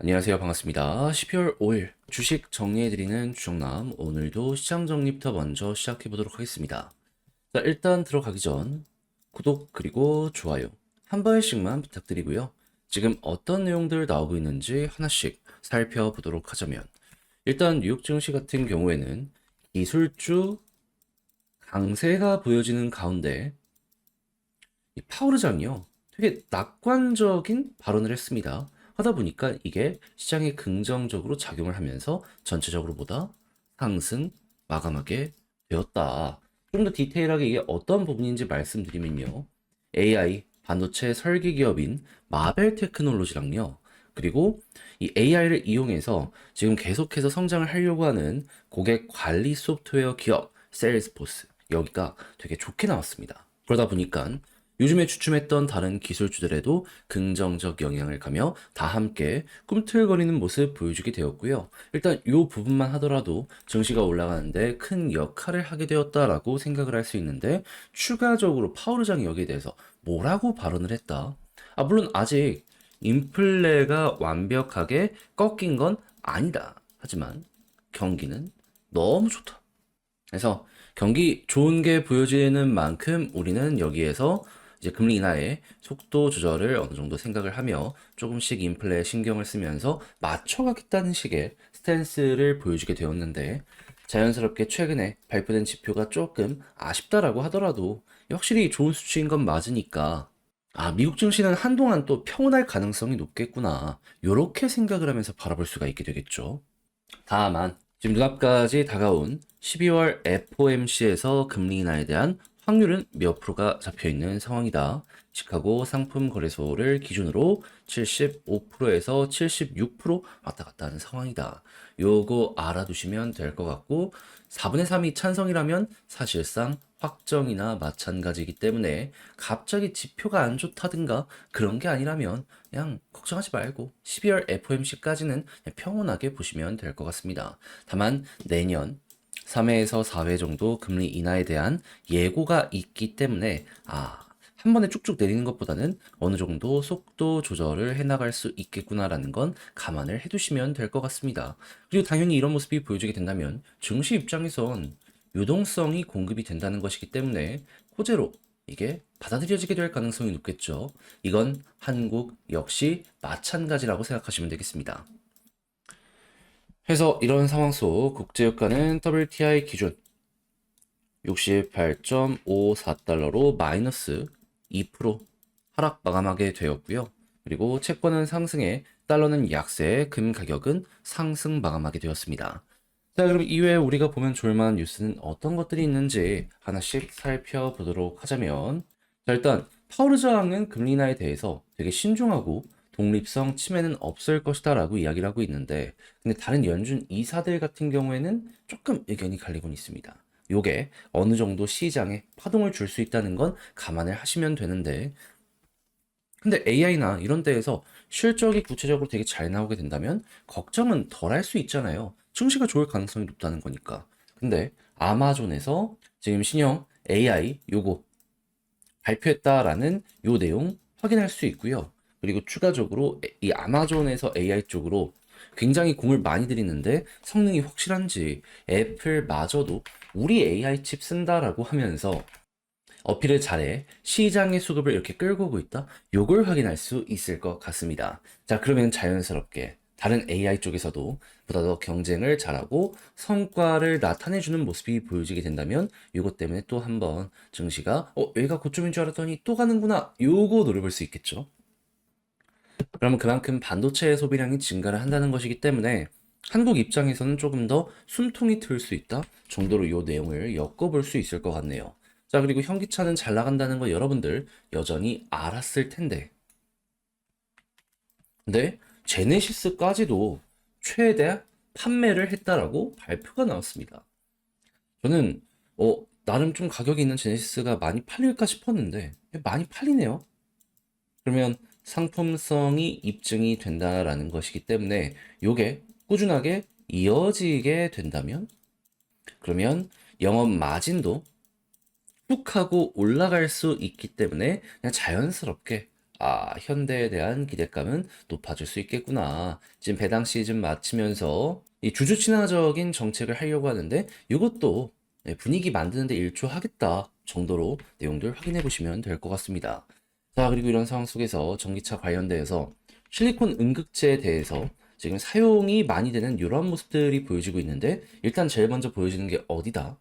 안녕하세요. 반갑습니다. 12월 5일 주식 정리해드리는 주정남. 오늘도 시장 정리부터 먼저 시작해보도록 하겠습니다. 자, 일단 들어가기 전 구독 그리고 좋아요 한 번씩만 부탁드리고요. 지금 어떤 내용들 나오고 있는지 하나씩 살펴보도록 하자면 일단 뉴욕 증시 같은 경우에는 기술주 강세가 보여지는 가운데 이 파월 의장이요, 되게 낙관적인 발언을 했습니다. 하다 보니까 이게 시장에 긍정적으로 작용을 하면서 전체적으로 보다 상승 마감하게 되었다. 좀 더 디테일하게 이게 어떤 부분인지 말씀드리면요. AI 반도체 설계 기업인 마벨 테크놀로지랑요. 그리고 이 AI를 이용해서 지금 계속해서 성장을 하려고 하는 고객 관리 소프트웨어 기업 세일스포스, 여기가 되게 좋게 나왔습니다. 그러다 보니까 요즘에 주춤했던 다른 기술주들에도 긍정적 영향을 가며 다 함께 꿈틀거리는 모습 보여주게 되었고요. 일단 이 부분만 하더라도 증시가 올라가는데 큰 역할을 하게 되었다라고 생각을 할 수 있는데, 추가적으로 파월 의장이 여기에 대해서 뭐라고 발언을 했다. 물론 아직 인플레가 완벽하게 꺾인 건 아니다. 하지만 경기는 너무 좋다. 그래서 경기 좋은 게 보여지는 만큼 우리는 여기에서 이제 금리 인하의 속도 조절을 어느 정도 생각을 하며 조금씩 인플레에 신경을 쓰면서 맞춰가겠다는 식의 스탠스를 보여주게 되었는데, 자연스럽게 최근에 발표된 지표가 조금 아쉽다라고 하더라도 확실히 좋은 수치인 건 맞으니까 미국 증시는 한동안 또 평온할 가능성이 높겠구나, 요렇게 생각을 하면서 바라볼 수가 있게 되겠죠. 다만 지금 눈앞까지 다가온 12월 FOMC에서 금리 인하에 대한 확률은 몇 프로가 잡혀 있는 상황이다. 시카고 상품 거래소를 기준으로 75%에서 76% 왔다 갔다 하는 상황이다. 요거 알아두시면 될 것 같고, 4분의 3이 찬성이라면 사실상 확정이나 마찬가지이기 때문에 갑자기 지표가 안 좋다든가 그런 게 아니라면 그냥 걱정하지 말고 12월 FOMC까지는 평온하게 보시면 될 것 같습니다. 다만 내년 3회에서 4회 정도 금리 인하에 대한 예고가 있기 때문에 한 번에 쭉쭉 내리는 것보다는 어느 정도 속도 조절을 해나갈 수 있겠구나라는 건 감안을 해두시면 될 것 같습니다. 그리고 당연히 이런 모습이 보여지게 된다면 증시 입장에선 유동성이 공급이 된다는 것이기 때문에 호재로 이게 받아들여지게 될 가능성이 높겠죠. 이건 한국 역시 마찬가지라고 생각하시면 되겠습니다. 해서 이런 상황 속 국제유가는 WTI 기준 68.54달러로 마이너스 2% 하락 마감하게 되었고요. 그리고 채권은 상승에 달러는 약세, 금 가격은 상승 마감하게 되었습니다. 자, 그럼 이외에 우리가 보면 좋을 만한 뉴스는 어떤 것들이 있는지 하나씩 살펴보도록 하자면, 자, 일단 파월 의장은 금리 인하에 대해서 되게 신중하고 독립성 침해는 없을 것이다 라고 이야기를 하고 있는데, 근데 다른 연준 이사들 같은 경우에는 조금 의견이 갈리곤 있습니다. 요게 어느 정도 시장에 파동을 줄 수 있다는 건 감안을 하시면 되는데, 근데 AI나 이런 데에서 실적이 구체적으로 되게 잘 나오게 된다면 걱정은 덜 할 수 있잖아요. 증시가 좋을 가능성이 높다는 거니까. 근데 아마존에서 지금 신형 AI 요거 발표했다라는 요 내용 확인할 수 있고요. 그리고 추가적으로 이 아마존에서 AI 쪽으로 굉장히 공을 많이 들이는데 성능이 확실한지 애플마저도 우리 AI 칩 쓴다라고 하면서 어필을 잘해 시장의 수급을 이렇게 끌고 오고 있다. 요걸 확인할 수 있을 것 같습니다. 자, 그러면 자연스럽게 다른 AI 쪽에서도 보다 더 경쟁을 잘하고 성과를 나타내주는 모습이 보여지게 된다면 요것 때문에 또 한번 증시가 여기가 고점인 줄 알았더니 또 가는구나, 요거 노려볼 수 있겠죠. 그러면 그만큼 반도체 소비량이 증가를 한다는 것이기 때문에 한국 입장에서는 조금 더 숨통이 트일 수 있다 정도로 이 내용을 엮어볼 수 있을 것 같네요. 자, 그리고 현기차는 잘 나간다는 거 여러분들 여전히 알았을 텐데, 근데 제네시스까지도 최대 판매를 했다라고 발표가 나왔습니다. 저는 나름 좀 가격이 있는 제네시스가 많이 팔릴까 싶었는데 많이 팔리네요. 그러면 상품성이 입증이 된다라는 것이기 때문에 요게 꾸준하게 이어지게 된다면, 그러면 영업 마진도 훅 하고 올라갈 수 있기 때문에 그냥 자연스럽게 현대에 대한 기대감은 높아질 수 있겠구나. 지금 배당 시즌 마치면서 이 주주 친화적인 정책을 하려고 하는데 이것도 분위기 만드는데 일조하겠다 정도로 내용들 확인해 보시면 될 것 같습니다. 자, 그리고 이런 상황 속에서 전기차 관련돼서 실리콘 음극재에 대해서 지금 사용이 많이 되는 이러한 모습들이 보여지고 있는데 일단 제일 먼저 보여지는 게 어디다?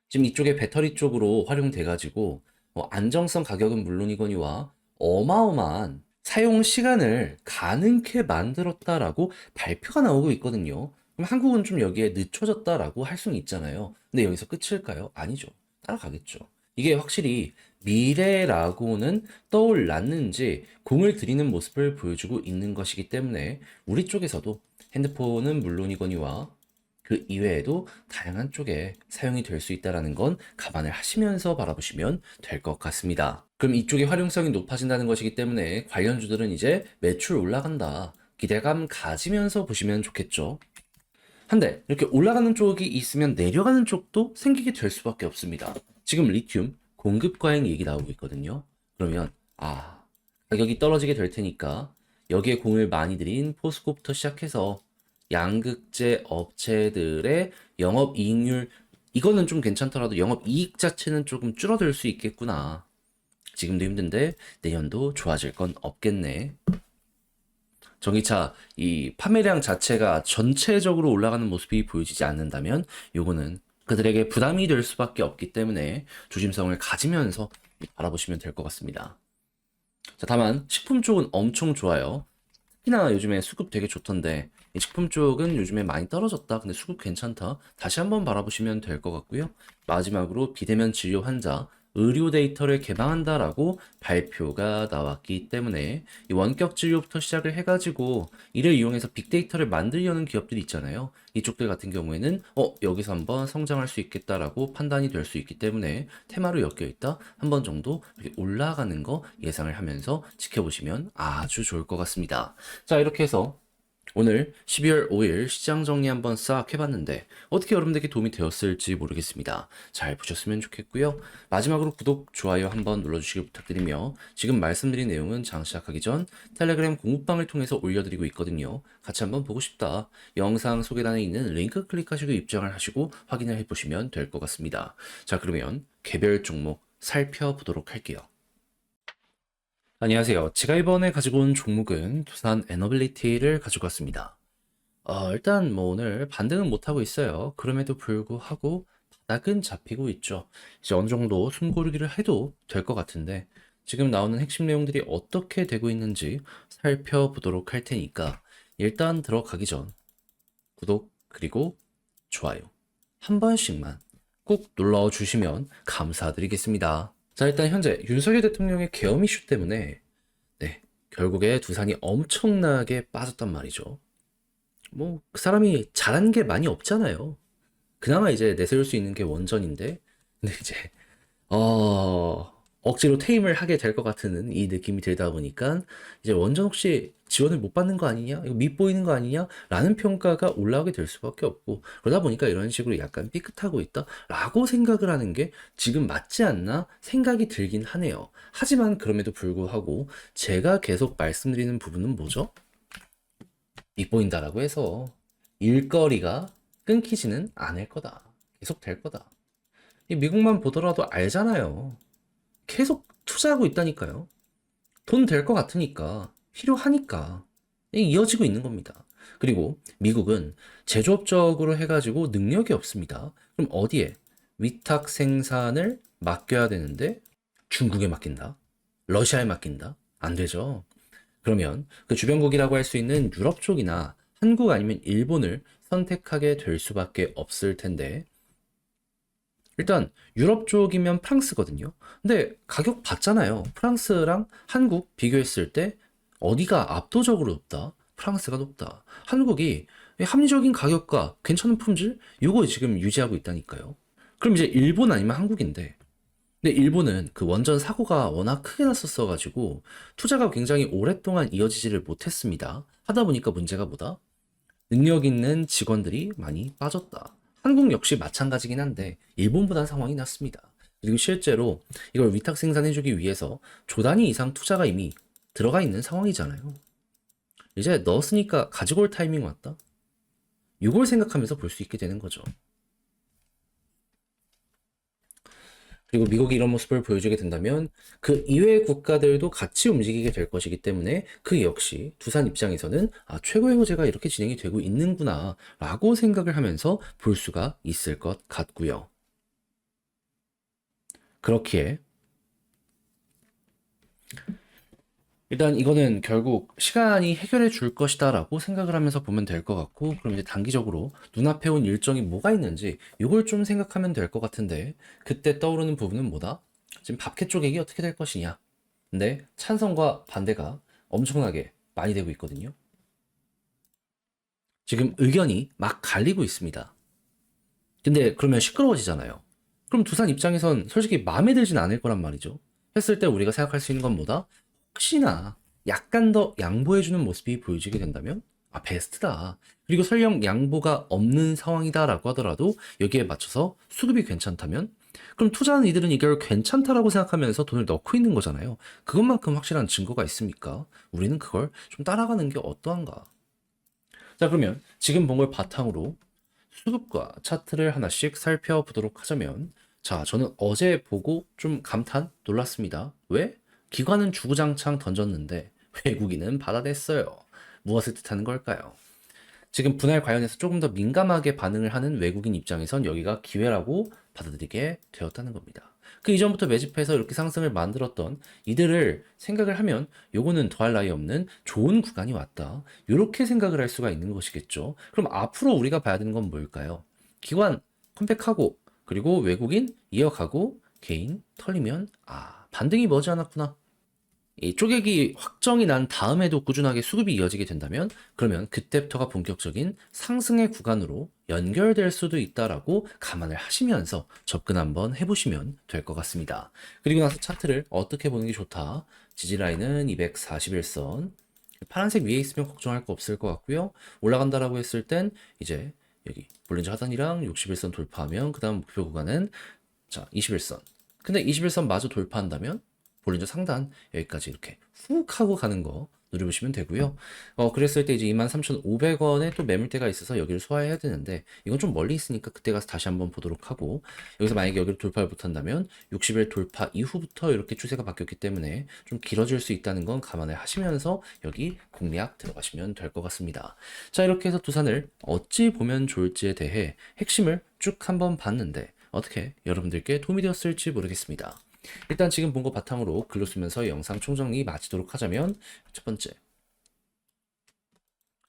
지금 이쪽에 배터리 쪽으로 활용돼 가지고 안정성 가격은 물론이거니와 어마어마한 사용 시간을 가능케 만들었다라고 발표가 나오고 있거든요. 그럼 한국은 좀 여기에 늦춰졌다라고 할 수는 있잖아요. 근데 여기서 끝일까요? 아니죠. 따라가겠죠. 이게 확실히 미래라고는 떠올랐는지 공을 들이는 모습을 보여주고 있는 것이기 때문에 우리 쪽에서도 핸드폰은 물론이거니와 그 이외에도 다양한 쪽에 사용이 될 수 있다는 건 감안을 하시면서 바라보시면 될 것 같습니다. 그럼 이쪽의 활용성이 높아진다는 것이기 때문에 관련주들은 이제 매출 올라간다. 기대감 가지면서 보시면 좋겠죠. 한데 이렇게 올라가는 쪽이 있으면 내려가는 쪽도 생기게 될 수밖에 없습니다. 지금 리튬 공급 과잉 얘기 나오고 있거든요. 그러면 가격이 떨어지게 될 테니까 여기에 공을 많이 들인 포스코부터 시작해서 양극재 업체들의 영업이익률 이거는 좀 괜찮더라도 영업이익 자체는 조금 줄어들 수 있겠구나. 지금도 힘든데 내년도 좋아질 건 없겠네. 전기차 이 판매량 자체가 전체적으로 올라가는 모습이 보여지지 않는다면 요거는 그들에게 부담이 될 수밖에 없기 때문에 조심성을 가지면서 바라보시면 될 것 같습니다. 자, 다만 식품 쪽은 엄청 좋아요. 특히나 요즘에 수급 되게 좋던데 이 식품 쪽은 요즘에 많이 떨어졌다. 근데 수급 괜찮다. 다시 한번 바라보시면 될 것 같고요. 마지막으로 비대면 진료 환자 의료 데이터를 개방한다라고 발표가 나왔기 때문에 이 원격 진료부터 시작을 해가지고 이를 이용해서 빅데이터를 만들려는 기업들이 있잖아요. 이쪽들 같은 경우에는 여기서 한번 성장할 수 있겠다라고 판단이 될 수 있기 때문에 테마로 엮여 있다. 한 번 정도 이렇게 올라가는 거 예상을 하면서 지켜보시면 아주 좋을 것 같습니다. 자, 이렇게 해서 오늘 12월 5일 시장 정리 한번 싹 해봤는데 어떻게 여러분들께 도움이 되었을지 모르겠습니다. 잘 보셨으면 좋겠고요. 마지막으로 구독, 좋아요 한번 눌러주시길 부탁드리며 지금 말씀드린 내용은 장 시작하기 전 텔레그램 공부방을 통해서 올려드리고 있거든요. 같이 한번 보고 싶다. 영상 소개란에 있는 링크 클릭하시고 입장을 하시고 확인을 해보시면 될 것 같습니다. 자, 그러면 개별 종목 살펴보도록 할게요. 안녕하세요. 제가 이번에 가지고 온 종목은 두산 에너빌리티를 가지고 왔습니다. 일단 뭐 오늘 반등은 못하고 있어요. 그럼에도 불구하고 바닥은 잡히고 있죠. 이제 어느 정도 숨고르기를 해도 될 것 같은데 지금 나오는 핵심 내용들이 어떻게 되고 있는지 살펴보도록 할 테니까 일단 들어가기 전 구독 그리고 좋아요 한 번씩만 꼭 눌러주시면 감사드리겠습니다. 자, 일단 현재 윤석열 대통령의 계엄 이슈 때문에 결국에 두산이 엄청나게 빠졌단 말이죠. 뭐 그 사람이 잘한 게 많이 없잖아요. 그나마 이제 내세울 수 있는 게 원전인데 근데 이제 억지로 퇴임을 하게 될 것 같은 이 느낌이 들다 보니까 이제 원전 혹시 지원을 못 받는 거 아니냐? 이거 밉보이는 거 아니냐? 라는 평가가 올라오게 될 수밖에 없고 그러다 보니까 이런 식으로 약간 삐끗하고 있다? 라고 생각을 하는 게 지금 맞지 않나 생각이 들긴 하네요. 하지만 그럼에도 불구하고 제가 계속 말씀드리는 부분은 뭐죠? 밉보인다라고 해서 일거리가 끊기지는 않을 거다. 계속 될 거다. 이 미국만 보더라도 알잖아요. 계속 투자하고 있다니까요. 돈 될 것 같으니까, 필요하니까 이어지고 있는 겁니다. 그리고 미국은 제조업적으로 해가지고 능력이 없습니다. 그럼 어디에? 위탁 생산을 맡겨야 되는데 중국에 맡긴다? 러시아에 맡긴다? 안 되죠. 그러면 그 주변국이라고 할 수 있는 유럽 쪽이나 한국 아니면 일본을 선택하게 될 수밖에 없을 텐데 일단 유럽 쪽이면 프랑스거든요. 근데 가격 봤잖아요. 프랑스랑 한국 비교했을 때 어디가 압도적으로 높다? 프랑스가 높다. 한국이 합리적인 가격과 괜찮은 품질? 요거 지금 유지하고 있다니까요. 그럼 이제 일본 아니면 한국인데 근데 일본은 그 원전 사고가 워낙 크게 났었어가지고 투자가 굉장히 오랫동안 이어지지를 못했습니다. 하다 보니까 문제가 뭐다? 능력 있는 직원들이 많이 빠졌다. 한국 역시 마찬가지긴 한데 일본보다 상황이 낫습니다. 그리고 실제로 이걸 위탁 생산해주기 위해서 조 단위 이상 투자가 이미 들어가 있는 상황이잖아요. 이제 넣었으니까 가지고 올 타이밍 왔다. 이걸 생각하면서 볼 수 있게 되는 거죠. 그리고 미국이 이런 모습을 보여주게 된다면 그 이외의 국가들도 같이 움직이게 될 것이기 때문에 그 역시 두산 입장에서는 최고의 호재가 이렇게 진행이 되고 있는구나 라고 생각을 하면서 볼 수가 있을 것 같고요. 그렇기에 일단 이거는 결국 시간이 해결해 줄 것이다 라고 생각을 하면서 보면 될 것 같고, 그럼 이제 단기적으로 눈앞에 온 일정이 뭐가 있는지 이걸 좀 생각하면 될 것 같은데, 그때 떠오르는 부분은 뭐다? 지금 밥캣 쪼개기 어떻게 될 것이냐. 근데 찬성과 반대가 엄청나게 많이 되고 있거든요. 지금 의견이 막 갈리고 있습니다. 근데 그러면 시끄러워지잖아요. 그럼 두산 입장에선 솔직히 마음에 들진 않을 거란 말이죠. 했을 때 우리가 생각할 수 있는 건 뭐다? 혹시나 약간 더 양보해주는 모습이 보여지게 된다면 베스트다. 그리고 설령 양보가 없는 상황이다라고 하더라도 여기에 맞춰서 수급이 괜찮다면 그럼 투자하는 이들은 이걸 괜찮다라고 생각하면서 돈을 넣고 있는 거잖아요. 그것만큼 확실한 증거가 있습니까? 우리는 그걸 좀 따라가는 게 어떠한가? 자, 그러면 지금 본 걸 바탕으로 수급과 차트를 하나씩 살펴보도록 하자면, 자, 저는 어제 보고 좀 감탄 놀랐습니다. 왜? 기관은 주구장창 던졌는데 외국인은 받아냈어요. 무엇을 뜻하는 걸까요? 지금 분할 관련해서 조금 더 민감하게 반응을 하는 외국인 입장에선 여기가 기회라고 받아들이게 되었다는 겁니다. 그 이전부터 매집해서 이렇게 상승을 만들었던 이들을 생각을 하면 요거는 더할 나위 없는 좋은 구간이 왔다. 이렇게 생각을 할 수가 있는 것이겠죠. 그럼 앞으로 우리가 봐야 되는 건 뭘까요? 기관 컴백하고 그리고 외국인 이어가고 개인 털리면 반등이 머지않았구나. 이 쪼개기 확정이 난 다음에도 꾸준하게 수급이 이어지게 된다면 그러면 그때부터가 본격적인 상승의 구간으로 연결될 수도 있다라고 감안을 하시면서 접근 한번 해보시면 될 것 같습니다. 그리고 나서 차트를 어떻게 보는 게 좋다. 지지라인은 241선. 파란색 위에 있으면 걱정할 거 없을 것 같고요. 올라간다라고 했을 땐 이제 여기 볼린저 하단이랑 61선 돌파하면 그 다음 목표 구간은 자 21선. 근데 21선 마저 돌파한다면 볼린저 상단 여기까지 이렇게 훅 하고 가는 거 누려보시면 되고요. 그랬을 때 이제 23,500원에 또 매물대가 있어서 여기를 소화해야 되는데 이건 좀 멀리 있으니까 그때 가서 다시 한번 보도록 하고, 여기서 만약에 여기를 돌파를 못한다면 60일 돌파 이후부터 이렇게 추세가 바뀌었기 때문에 좀 길어질 수 있다는 건 감안을 하시면서 여기 공략 들어가시면 될 것 같습니다. 자, 이렇게 해서 두산을 어찌 보면 좋을지에 대해 핵심을 쭉 한번 봤는데 어떻게 여러분들께 도움이 되었을지 모르겠습니다. 일단 지금 본 거 바탕으로 글로 쓰면서 영상 총정리 마치도록 하자면, 첫 번째,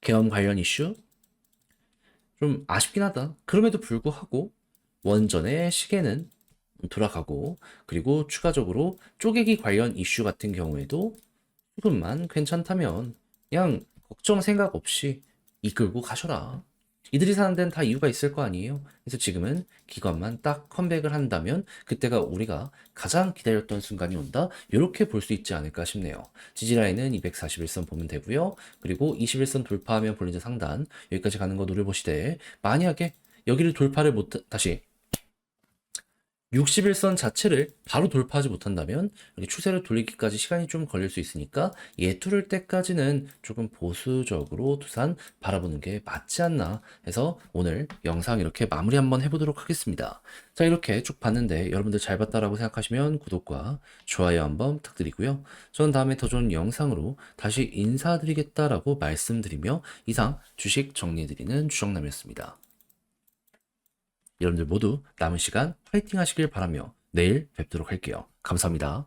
계엄 관련 이슈 좀 아쉽긴 하다. 그럼에도 불구하고 원전의 시계는 돌아가고, 그리고 추가적으로 쪼개기 관련 이슈 같은 경우에도 조금만 괜찮다면 그냥 걱정 생각 없이 이끌고 가셔라. 이들이 사는 데는 다 이유가 있을 거 아니에요. 그래서 지금은 기관만 딱 컴백을 한다면 그때가 우리가 가장 기다렸던 순간이 온다. 이렇게 볼 수 있지 않을까 싶네요. 지지라인은 241선 보면 되고요. 그리고 21선 돌파하면 볼린저 상단 여기까지 가는 거 노려보시되, 만약에 여기를 돌파를 못 다시 61선 자체를 바로 돌파하지 못한다면 여기 추세를 돌리기까지 시간이 좀 걸릴 수 있으니까 뚫을 때까지는 조금 보수적으로 두산 바라보는 게 맞지 않나 해서 오늘 영상 이렇게 마무리 한번 해보도록 하겠습니다. 자, 이렇게 쭉 봤는데 여러분들 잘 봤다라고 생각하시면 구독과 좋아요 한번 부탁드리고요. 저는 다음에 더 좋은 영상으로 다시 인사드리겠다라고 말씀드리며 이상 주식 정리해드리는 주정남이었습니다. 여러분들 모두 남은 시간 파이팅 하시길 바라며 내일 뵙도록 할게요. 감사합니다.